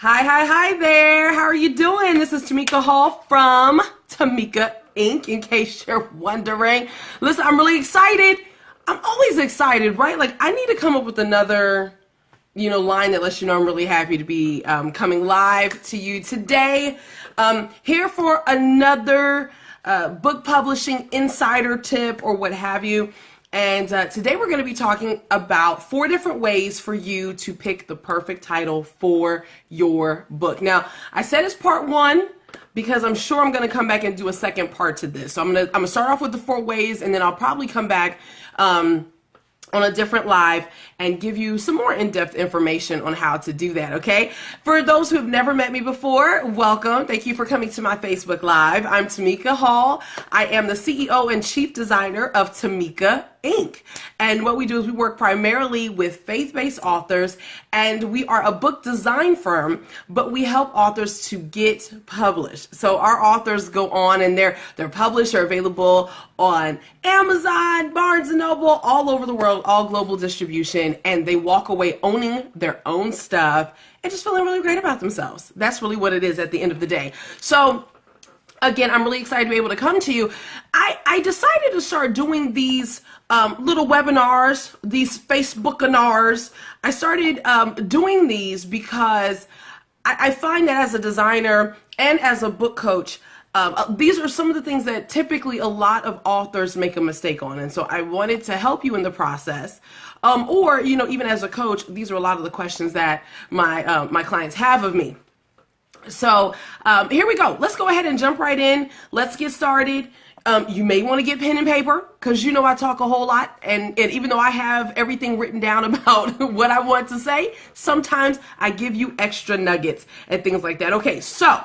Hi there. How are you doing? This is Tamika Hall from Tamika Inc. In case you're wondering. Listen, I'm really excited. I'm always excited, right? Like, I need to come up with another, line that lets you know I'm really happy to be coming live to you today. Here for another book publishing insider tip or what have you. And today we're going to be talking about 4 different ways for you to pick the perfect title for your book. Now, I said it's part 1 because I'm sure I'm going to come back and do a second part to this. So I'm going to start off with the 4 ways, and then I'll probably come back on a different live and give you some more in-depth information on how to do that, okay? For those who have never met me before, welcome. Thank you for coming to my Facebook Live. I'm Tamika Hall. I am the CEO and Chief Designer of Tamika Inc. And what we do is we work primarily with faith-based authors, and we are a book design firm, but we help authors to get published. So our authors go on and they're published or available on Amazon, Barnes & Noble, all over the world, all global distribution, and they walk away owning their own stuff and just feeling really great about themselves. That's really what it is at the end of the day. So again, I'm really excited to be able to come to you. I decided to start doing these little webinars, these Facebookinars. I started doing these because I find that as a designer and as a book coach, these are some of the things that typically a lot of authors make a mistake on. And so I wanted to help you in the process. Or, even as a coach, these are a lot of the questions that my clients have of me. So here we go. Let's go ahead and jump right in. Let's get started. You may want to get pen and paper because I talk a whole lot. And even though I have everything written down about what I want to say, sometimes I give you extra nuggets and things like that. Okay, so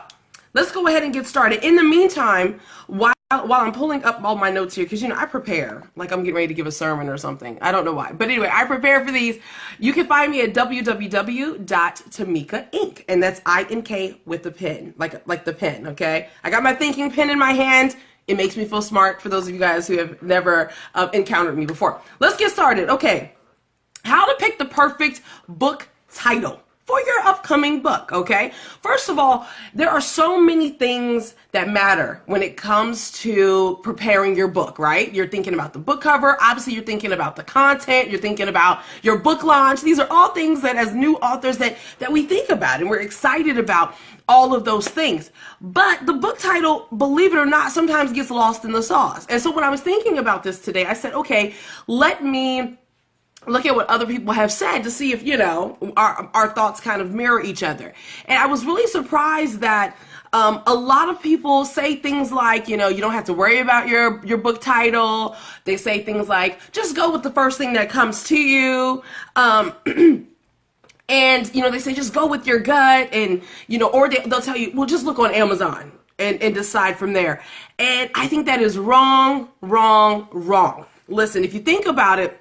let's go ahead and get started. In the meantime, while I'm pulling up all my notes here, because I prepare like I'm getting ready to give a sermon or something. I don't know why. But anyway, I prepare for these. You can find me at www.tamikainc. And that's I-N-K with the pen, like the pen, okay? I got my thinking pen in my hand. It makes me feel smart for those of you guys who have never encountered me before. Let's get started. Okay, how to pick the perfect book title for your upcoming book, okay? First of all, there are so many things that matter when it comes to preparing your book, right? You're thinking about the book cover. Obviously, you're thinking about the content. You're thinking about your book launch. These are all things that as new authors that we think about, and we're excited about all of those things. But the book title, believe it or not, sometimes gets lost in the sauce. And so when I was thinking about this today, I said, okay, let me look at what other people have said to see if, our thoughts kind of mirror each other. And I was really surprised that a lot of people say things like, you don't have to worry about your book title. They say things like, just go with the first thing that comes to you. And, they say, just go with your gut and, or they'll tell you, well, just look on Amazon and decide from there. And I think that is wrong. Listen, if you think about it,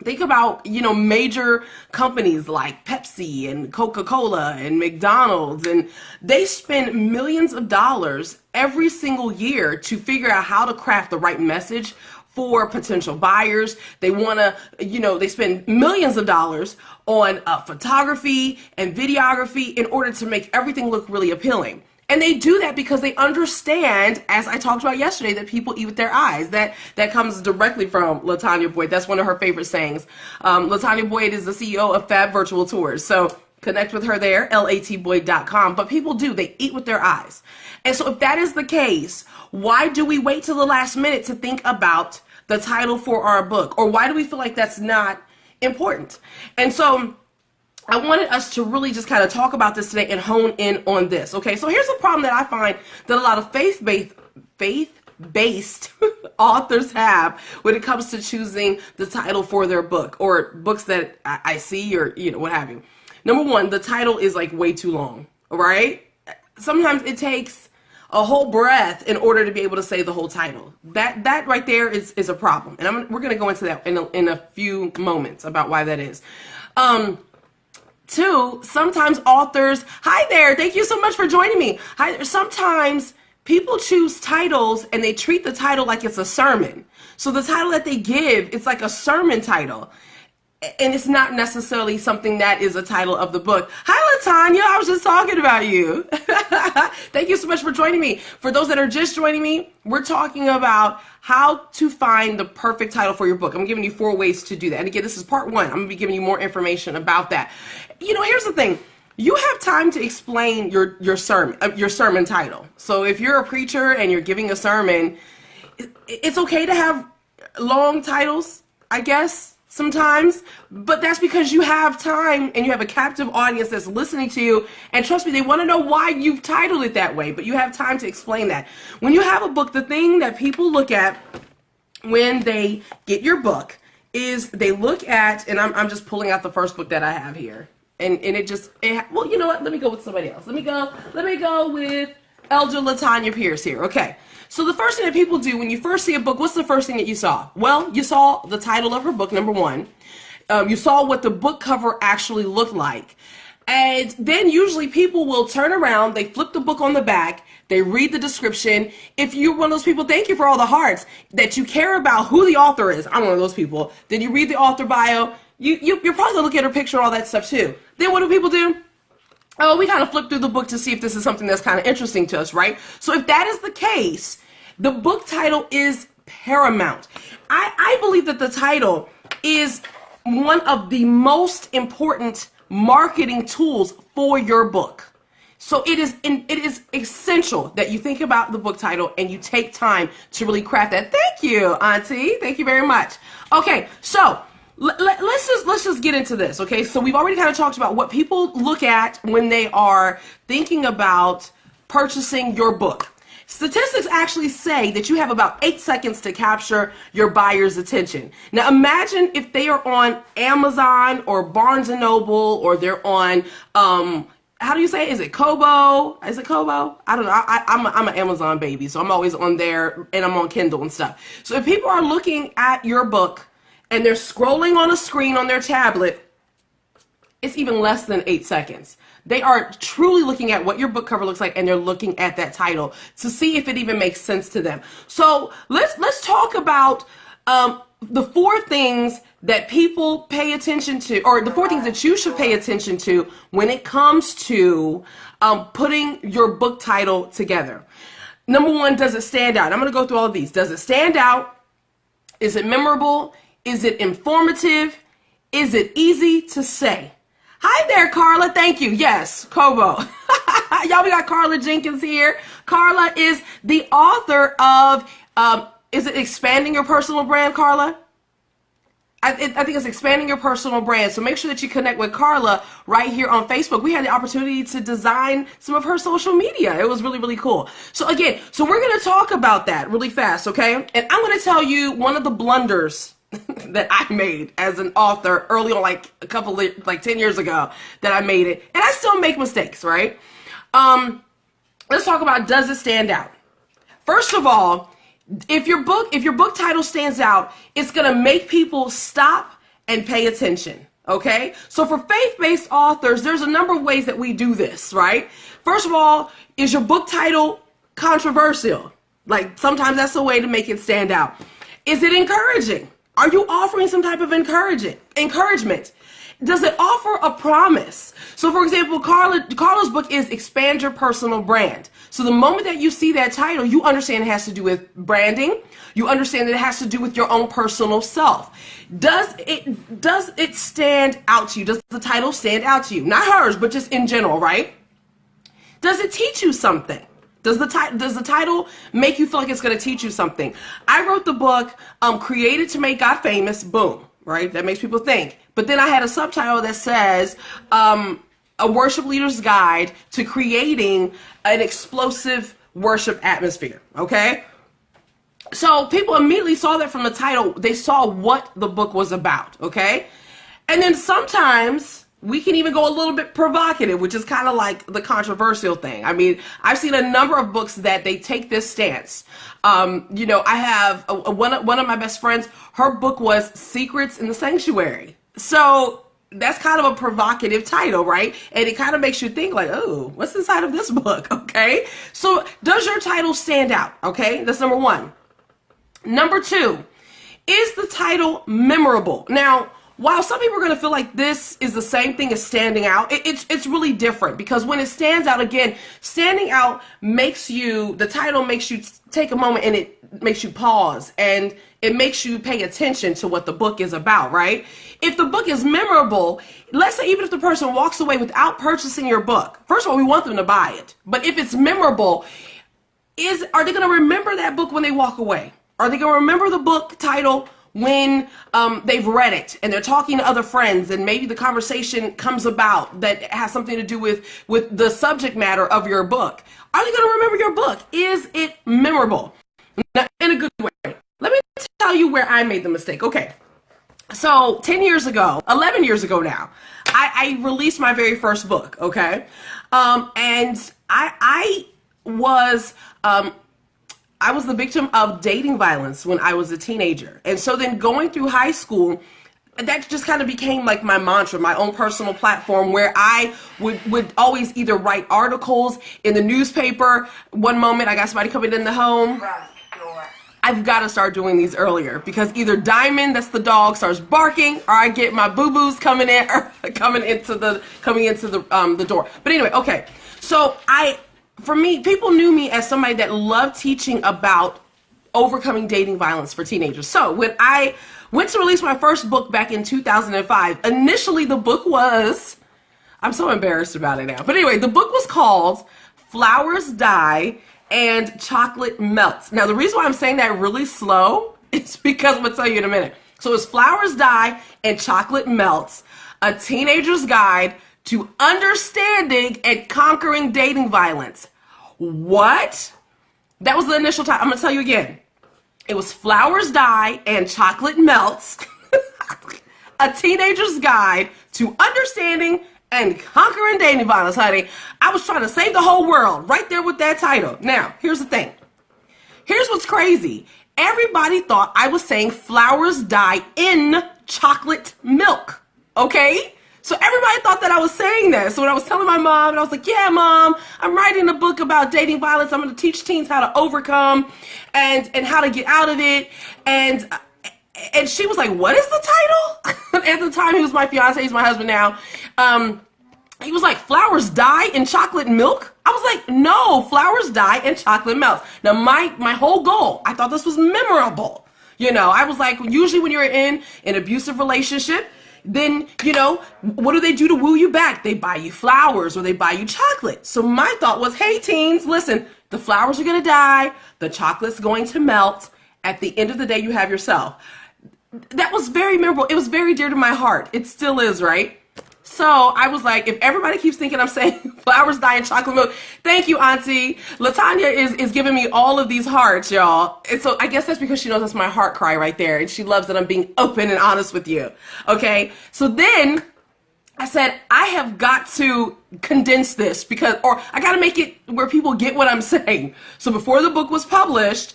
think about, major companies like Pepsi and Coca-Cola and McDonald's, and they spend millions of dollars every single year to figure out how to craft the right message for potential buyers. They want to, they spend millions of dollars on photography and videography in order to make everything look really appealing. And they do that because they understand, as I talked about yesterday, that people eat with their eyes. That comes directly from LaTanya Boyd. That's one of her favorite sayings. LaTanya Boyd is the CEO of Fab Virtual Tours. So connect with her there, latboyd.com. But people do. They eat with their eyes. And so if that is the case, why do we wait till the last minute to think about the title for our book? Or why do we feel like that's not important? And so I wanted us to really just kind of talk about this today and hone in on this. Okay, so here's a problem that I find that a lot of faith-based authors have when it comes to choosing the title for their book or books that I see or, what have you. Number one, the title is like way too long, right? Sometimes it takes a whole breath in order to be able to say the whole title. That right there is a problem. And we're going to go into that in a few moments about why that is. 2, sometimes authors, hi there, thank you so much for joining me. Hi, sometimes people choose titles and they treat the title like it's a sermon. So the title that they give, it's like a sermon title. and it's not necessarily something that is a title of the book. Hi, Latanya. I was just talking about you. Thank you so much for joining me. For those that are just joining me, we're talking about how to find the perfect title for your book. I'm giving you 4 ways to do that. And again, this is part 1. I'm going to be giving you more information about that. You know, here's the thing. You have time to explain your sermon title. So if you're a preacher and you're giving a sermon, it's okay to have long titles, I guess, sometimes, but that's because you have time and you have a captive audience that's listening to you, and trust me, they want to know why you've titled it that way, but you have time to explain that. When you have a book, the thing that people look at when they get your book is they look at, and I'm just pulling out the first book that I have here, and well, you know what, let me go with somebody else. Let me go with Elder Latanya Pierce here. Okay. So the first thing that people do when you first see a book, what's the first thing that you saw? Well, you saw the title of her book, number 1. You saw what the book cover actually looked like. And then usually people will turn around, they flip the book on the back, they read the description. If you're one of those people, thank you for all the hearts, that you care about who the author is. I'm one of those people. Then you read the author bio. You're probably going to look at her picture and all that stuff too. Then what do people do? Oh, we kind of flip through the book to see if this is something that's kind of interesting to us, right? So if that is the case, the book title is paramount. I believe that the title is one of the most important marketing tools for your book. So it is essential that you think about the book title and you take time to really craft that. Thank you, Auntie. Thank you very much. Okay, so let's just get into this, okay? So we've already kind of talked about what people look at when they are thinking about purchasing your book. Statistics actually say that you have about 8 seconds to capture your buyer's attention. Now imagine if they are on Amazon or Barnes & Noble, or they're on, how do you say it? Is it Kobo? Is it Kobo? I don't know. I'm an Amazon baby, so I'm always on there, and I'm on Kindle and stuff. So if people are looking at your book and they're scrolling on a screen on their tablet, it's even less than 8 seconds. They are truly looking at what your book cover looks like, and they're looking at that title to see if it even makes sense to them. So let's talk about the 4 things that people pay attention to, or the 4 things that you should pay attention to when it comes to putting your book title together. Number 1, does it stand out? I'm going to go through all of these. Does it stand out? Is it memorable? Is it informative? Is it easy to say? Hi there, Carla. Thank you. Yes, Kobo. Y'all, we got Carla Jenkins here. Carla is the author of, is it Expanding Your Personal Brand, Carla? I think it's Expanding Your Personal Brand. So make sure that you connect with Carla right here on Facebook. We had the opportunity to design some of her social media. It was really, really cool. So again, we're going to talk about that really fast, okay? And I'm going to tell you one of the blunders that I made as an author early on, like 10 years ago, that I made it. And I still make mistakes, right? Let's talk about, does it stand out? First of all, if your book title stands out, it's going to make people stop and pay attention. Okay? So for faith-based authors, there's a number of ways that we do this, right? First of all, is your book title controversial? Like, sometimes that's a way to make it stand out. Is it encouraging? Are you offering some type of encouragement? Does it offer a promise? So for example, Carla's book is Expand Your Personal Brand. So the moment that you see that title, you understand it has to do with branding. You understand that it has to do with your own personal self. Does it stand out to you? Does the title stand out to you? Not hers, but just in general, right? Does it teach you something? Does the title make you feel like it's going to teach you something? I wrote the book, Created to Make God Famous, boom, right? That makes people think. But then I had a subtitle that says, A Worship Leader's Guide to Creating an Explosive Worship Atmosphere, okay? So people immediately saw that from the title. They saw what the book was about, okay? And then sometimes we can even go a little bit provocative, which is kind of like the controversial thing. I mean, I've seen a number of books that they take this stance. You know, I have one of my best friends, her book was Secrets in the Sanctuary. So that's kind of a provocative title, right? And it kind of makes you think like, oh, what's inside of this book, okay? So does your title stand out, okay? That's number 1. Number 2, is the title memorable? Now, while some people are going to feel like this is the same thing as standing out, it's really different, because when it stands out, again, standing out makes you, the title makes you take a moment, and it makes you pause, and it makes you pay attention to what the book is about, right? If the book is memorable, let's say even if the person walks away without purchasing your book, first of all, we want them to buy it. But if it's memorable, are they going to remember that book when they walk away? Are they going to remember the book title when they've read it and they're talking to other friends, and maybe the conversation comes about that has something to do with the subject matter of your book? Are they going to remember your book? Is it memorable? Now, in a good way. Let me tell you where I made the mistake. Okay. So 10 years ago, 11 years ago now, I released my very first book. Okay. And I was the victim of dating violence when I was a teenager. And so then going through high school, that just kind of became like my mantra, my own personal platform, where I would always either write articles in the newspaper. One moment I got somebody coming in the home. I've got to start doing these earlier, because either Diamond, that's the dog, starts barking, or I get my boo-boos coming in, or coming into the door. But anyway, okay. So for me, people knew me as somebody that loved teaching about overcoming dating violence for teenagers. So when I went to release my first book back in 2005, initially the book was, I'm so embarrassed about it now. But anyway, the book was called Flowers Die and Chocolate Melts. Now, the reason why I'm saying that really slow is because I'm going to tell you in a minute. So it's Flowers Die and Chocolate Melts, a teenager's guide to understanding and conquering dating violence. What? That was the initial title. I'm going to tell you again. It was Flowers Die and Chocolate Melts, a teenager's guide to understanding and conquering dating violence, honey. I was trying to save the whole world right there with that title. Now, here's the thing. Here's what's crazy. Everybody thought I was saying flowers die in chocolate milk, okay? So everybody thought that I was saying that. So when I was telling my mom, and I was like, yeah, Mom, I'm writing a book about dating violence. I'm going to teach teens how to overcome and how to get out of it. And she was like, what is the title? At the time, he was my fiance. He's my husband now. He was like, Flowers Die in Chocolate Milk? I was like, no, Flowers Die in Chocolate Melts. Now, my whole goal, I thought this was memorable. You know, I was like, usually when you're in an abusive relationship, then, you know, what do they do to woo you back? They buy you flowers or they buy you chocolate. So my thought was, hey, teens, listen, the flowers are going to die. The chocolate's going to melt. At the end of the day, you have yourself. That was very memorable. It was very dear to my heart. It still is, right? So I was like, if everybody keeps thinking I'm saying flowers die in chocolate milk, thank you, Auntie. LaTanya is giving me all of these hearts, y'all. And so I guess that's because she knows that's my heart cry right there. And she loves that I'm being open and honest with you. Okay. So then I said, I have got to condense this or I got to make it where people get what I'm saying. So before the book was published,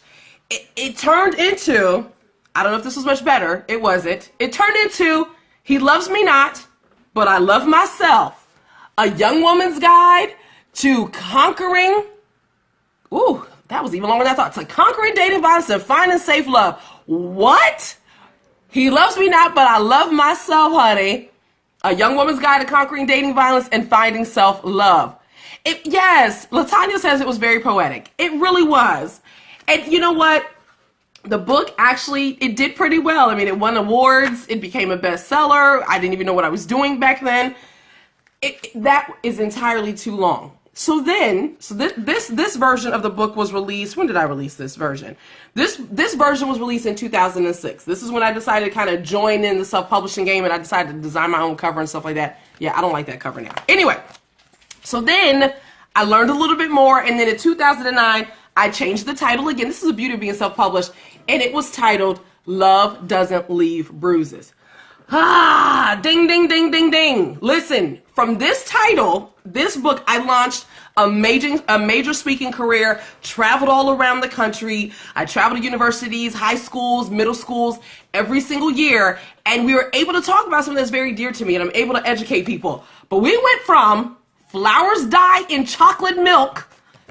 it turned into, I don't know if this was much better. It wasn't. It turned into He Loves Me Not, But I Love Myself, a young woman's guide to conquering, ooh, that was even longer than I thought, to conquering dating violence and finding safe love. What? He loves me not, but I love myself, honey. A young woman's guide to conquering dating violence and finding self-love. Yes, LaTanya says it was very poetic. It really was. And you know what? The book actually, it did pretty well. I mean, it won awards. It became a bestseller. I didn't even know what I was doing back then. That is entirely too long. So this version of the book was released. When did I release this version? This version was released in 2006. This is when I decided to kind of join in the self-publishing game, and I decided to design my own cover and stuff like that. Yeah, I don't like that cover now. Anyway, so then I learned a little bit more, and then in 2009, I changed the title again. This is the beauty of being self-published, and it was titled Love Doesn't Leave Bruises. Ah, ding, ding, ding, ding, ding. Listen, from this title, this book, I launched a major speaking career, traveled all around the country. I traveled to universities, high schools, middle schools, every single year, and we were able to talk about something that's very dear to me, and I'm able to educate people. But we went from flowers die in chocolate milk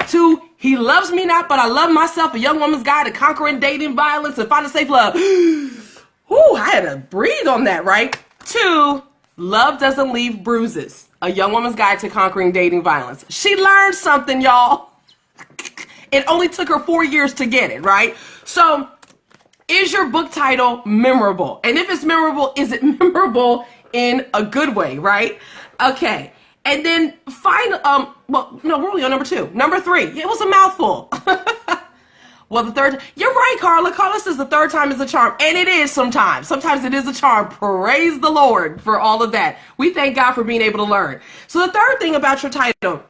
to He Loves Me Not, But I Love Myself, a young woman's guide to conquering dating violence and finding safe love. Ooh, I had to breathe on that, right? 2, Love Doesn't Leave Bruises, A Young Woman's Guide to Conquering Dating Violence. She learned something, y'all. It only took her 4 years to get it, right? So, is your book title memorable? And if it's memorable, is it memorable in a good way, right? Okay. And then well, no, we're only on number 2. Number 3, it was a mouthful. Well, the third, you're right, Carla. Carla says the third time is a charm. And it is sometimes. Sometimes it is a charm. Praise the Lord for all of that. We thank God for being able to learn. So the third thing about your title,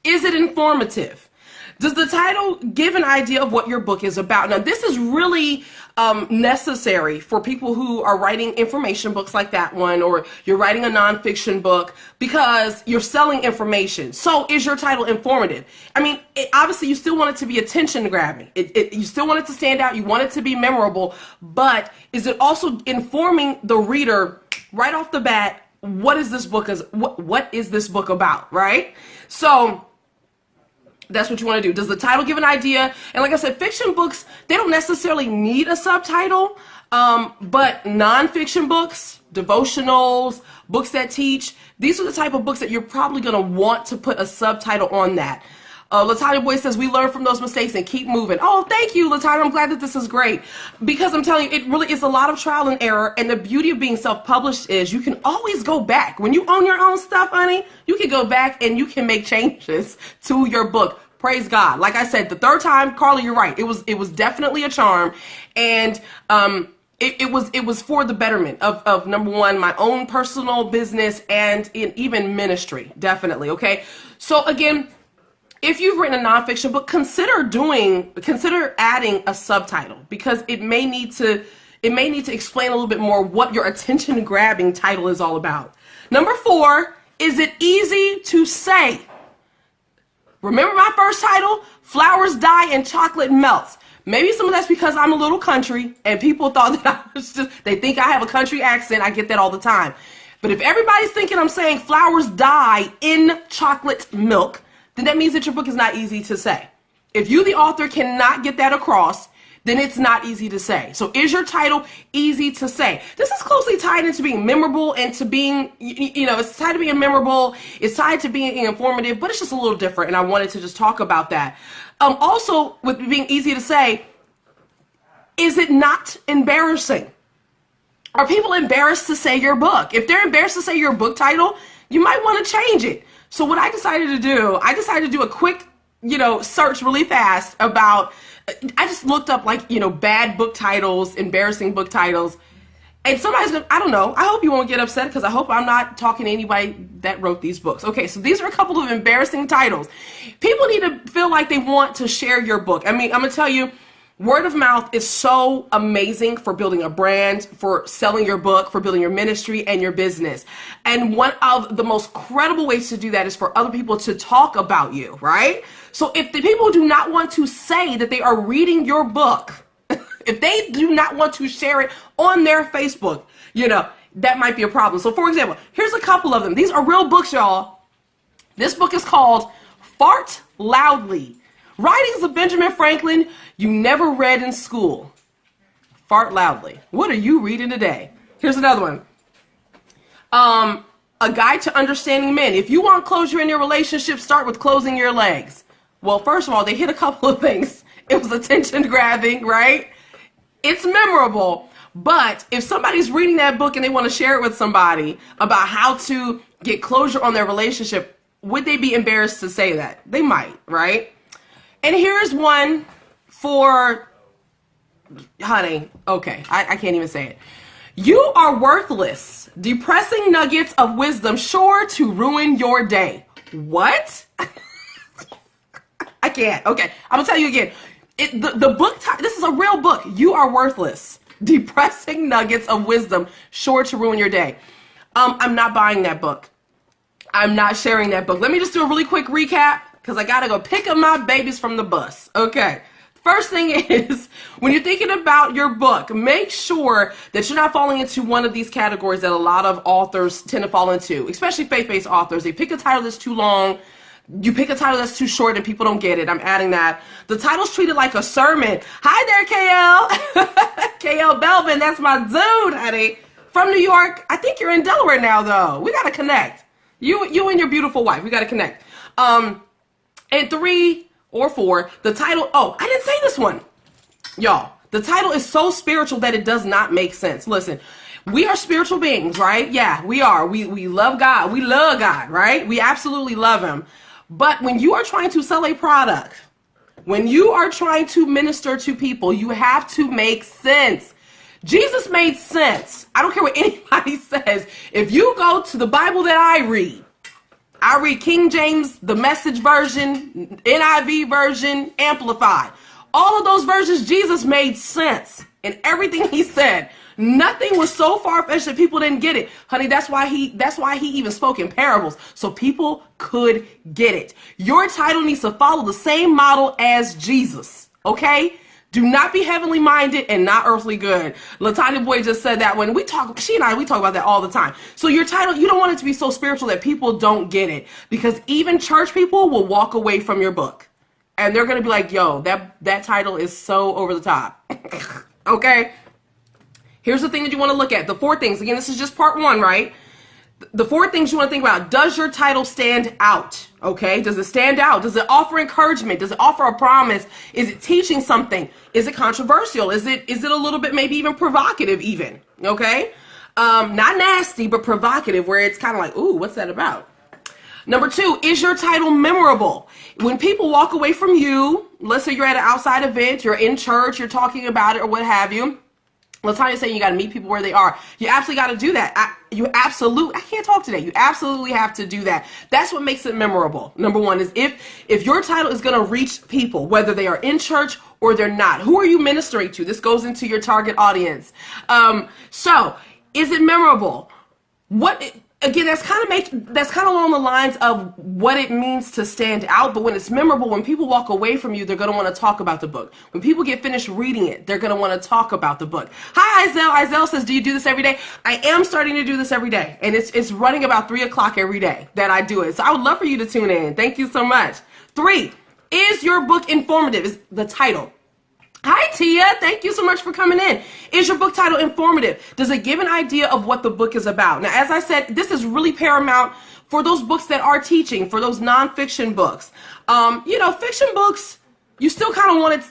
is it informative? Does the title give an idea of what your book is about? Now, this is really necessary for people who are writing information books like that one, or you're writing a nonfiction book, because you're selling information. So is your title informative? I mean, obviously you still want it to be attention grabbing. You still want it to stand out. You want it to be memorable, but is it also informing the reader right off the bat? What is this book? What is this book about? Right? So that's what you want to do. Does the title give an idea? And like I said, fiction books, they don't necessarily need a subtitle, but nonfiction books, devotionals, books that teach, these are the type of books that you're probably going to want to put a subtitle on that. Latanya Boy says, we learn from those mistakes and keep moving. Oh, thank you, Latanya. I'm glad that this is great, because I'm telling you, it really is a lot of trial and error. And the beauty of being self-published is you can always go back. When you own your own stuff, honey, you can go back and you can make changes to your book. Praise God. Like I said, the third time, Carla, you're right. It was definitely a charm. And it was for the betterment of number one, my own personal business, and even ministry. Definitely. Okay. So again, if you've written a nonfiction book, consider adding a subtitle, because it may need to explain a little bit more what your attention grabbing title is all about. Number 4, is it easy to say? Remember my first title, Flowers Die and Chocolate Melts. Maybe some of that's because I'm a little country and people thought that they think I have a country accent. I get that all the time. But if everybody's thinking I'm saying flowers die in chocolate milk, then that means that your book is not easy to say. If you, the author, cannot get that across, then it's not easy to say. So is your title easy to say? This is closely tied into being memorable and to being, it's tied to being memorable. It's tied to being informative, but it's just a little different. And I wanted to just talk about that. Also, with being easy to say, is it not embarrassing? Are people embarrassed to say your book? If they're embarrassed to say your book title, you might want to change it. So what I decided to do a quick, search really fast about, I just looked up bad book titles, embarrassing book titles. And somebody's gonna, I don't know, I hope you won't get upset, because I hope I'm not talking to anybody that wrote these books. Okay, so these are a couple of embarrassing titles. People need to feel like they want to share your book. I mean, I'm gonna tell you, word of mouth is so amazing for building a brand, for selling your book, for building your ministry and your business. And one of the most credible ways to do that is for other people to talk about you, right? So if the people do not want to say that they are reading your book, if they do not want to share it on their Facebook, that might be a problem. So for example, here's a couple of them. These are real books, y'all. This book is called Fart Loudly. Writings of Benjamin Franklin you never read in school. Fart Loudly. What are you reading today? Here's another one. A Guide to Understanding Men. If you want closure in your relationship, start with closing your legs. Well, first of all, they hit a couple of things. It was attention grabbing, right? It's memorable. But if somebody's reading that book and they want to share it with somebody about how to get closure on their relationship, would they be embarrassed to say that? They might, right? And here's one for, honey, okay, I can't even say it. You are worthless. Depressing nuggets of wisdom sure to ruin your day. What? I can't. Okay, I'm going to tell you again. The book, this is a real book. You are worthless. Depressing nuggets of wisdom sure to ruin your day. I'm not buying that book. I'm not sharing that book. Let me just do a really quick recap, because I got to go pick up my babies from the bus. Okay. First thing is, when you're thinking about your book, make sure that you're not falling into one of these categories that a lot of authors tend to fall into, especially faith-based authors. They pick a title that's too long. You pick a title that's too short and people don't get it. I'm adding that. The title's treated like a sermon. Hi there, KL. KL Belvin, that's my dude, honey. from New York. I think you're in Delaware now, though. We got to connect. You and your beautiful wife. We got to connect. And 3 or 4, the title. Oh, I didn't say this one. Y'all, the title is so spiritual that it does not make sense. Listen, we are spiritual beings, right? Yeah, we are. We love God. We love God, right? We absolutely love him. But when you are trying to sell a product, when you are trying to minister to people, you have to make sense. Jesus made sense. I don't care what anybody says. If you go to the Bible that I read King James, the Message version, NIV version, Amplified. All of those versions, Jesus made sense in everything he said. Nothing was so far-fetched that people didn't get it. Honey, that's why he even spoke in parables, so people could get it. Your title needs to follow the same model as Jesus, okay? Do not be heavenly minded and not earthly good. LaTanya Boyd just said that when we talk about that all the time. So your title, you don't want it to be so spiritual that people don't get it, because even church people will walk away from your book and they're going to be like, yo, that title is so over the top. Okay. Here's the thing that you want to look at. The 4 things. Again, this is just part 1, right? The 4 things you want to think about. Does your title stand out? Okay. Does it stand out? Does it offer encouragement? Does it offer a promise? Is it teaching something? Is it controversial? Is it a little bit maybe even provocative even? Okay. Not nasty, but provocative, where it's kind of like, ooh, what's that about? Number 2, is your title memorable? When people walk away from you, let's say you're at an outside event, you're in church, you're talking about it or what have you. LaTanya saying you got to meet people where they are. You absolutely got to do that. I can't talk today. You absolutely have to do that. That's what makes it memorable. Number 1 is if your title is going to reach people, whether they are in church or they're not. Who are you ministering to? This goes into your target audience. So is it memorable? Again, that's kind of along the lines of what it means to stand out. But when it's memorable, when people walk away from you, they're going to want to talk about the book. When people get finished reading it, they're going to want to talk about the book. Hi, Izelle. Izelle says, do you do this every day? I am starting to do this every day. And it's running about 3 o'clock every day that I do it. So I would love for you to tune in. Thank you so much. 3, is your book informative? Is the title. Hi, Tia. Thank you so much for coming in. Is your book title informative? Does it give an idea of what the book is about? Now, as I said, this is really paramount for those books that are teaching, for those nonfiction books. Fiction books, you still kind of want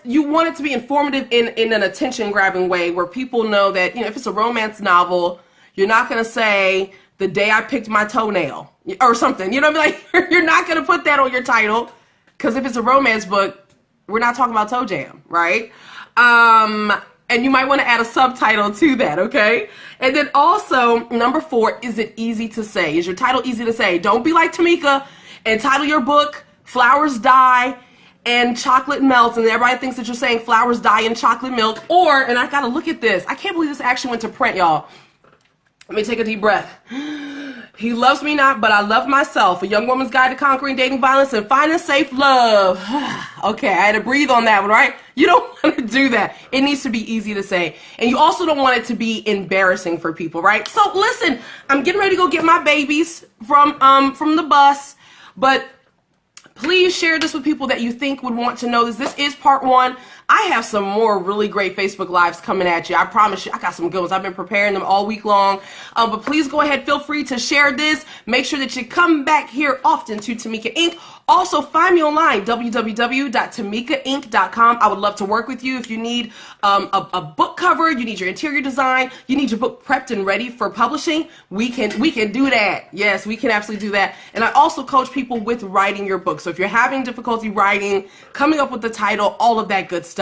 it to be informative in an attention-grabbing way where people know that, if it's a romance novel, you're not going to say, the day I picked my toenail or something. You know what I mean? Like, you're not going to put that on your title, because if it's a romance book, we're not talking about toe jam, right? And you might want to add a subtitle to that, okay? And then also, number 4, is it easy to say? Is your title easy to say? Don't be like Tamika and title your book, Flowers Die and Chocolate Melts, and everybody thinks that you're saying flowers die in chocolate milk. Or, and I got to look at this. I can't believe this actually went to print, y'all. Let me take a deep breath. He loves me not, but I love myself. A Young Woman's Guide to Conquering Dating Violence and Finding Safe Love. Okay, I had to breathe on that one, right? You don't want to do that. It needs to be easy to say. And you also don't want it to be embarrassing for people, right? So listen, I'm getting ready to go get my babies from the bus, but please share this with people that you think would want to know this. This is part 1. I have some more really great Facebook Lives coming at you. I promise you, I got some good ones. I've been preparing them all week long. But please go ahead, feel free to share this. Make sure that you come back here often to Tamika Inc. Also, find me online, www.tamikainc.com. I would love to work with you. If you need a book cover, you need your interior design, you need your book prepped and ready for publishing, we can do that. Yes, we can absolutely do that. And I also coach people with writing your book. So if you're having difficulty writing, coming up with the title, all of that good stuff,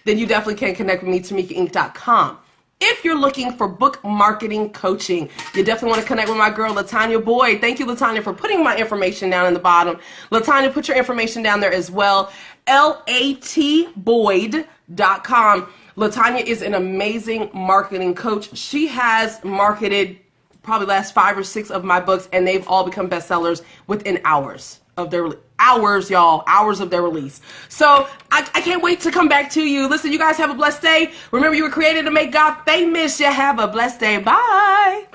then you definitely can connect with me, tamikainc.com. If you're looking for book marketing coaching, you definitely want to connect with my girl, LaTanya Boyd. Thank you, LaTanya, for putting my information down in the bottom. LaTanya, put your information down there as well. latboyd.com. LaTanya is an amazing marketing coach. She has marketed probably the last 5 or 6 of my books, and they've all become bestsellers within hours of their hours of their release. So I can't wait to come back to you. Listen, you guys have a blessed day. Remember, you were created to make God famous. You have a blessed day. Bye.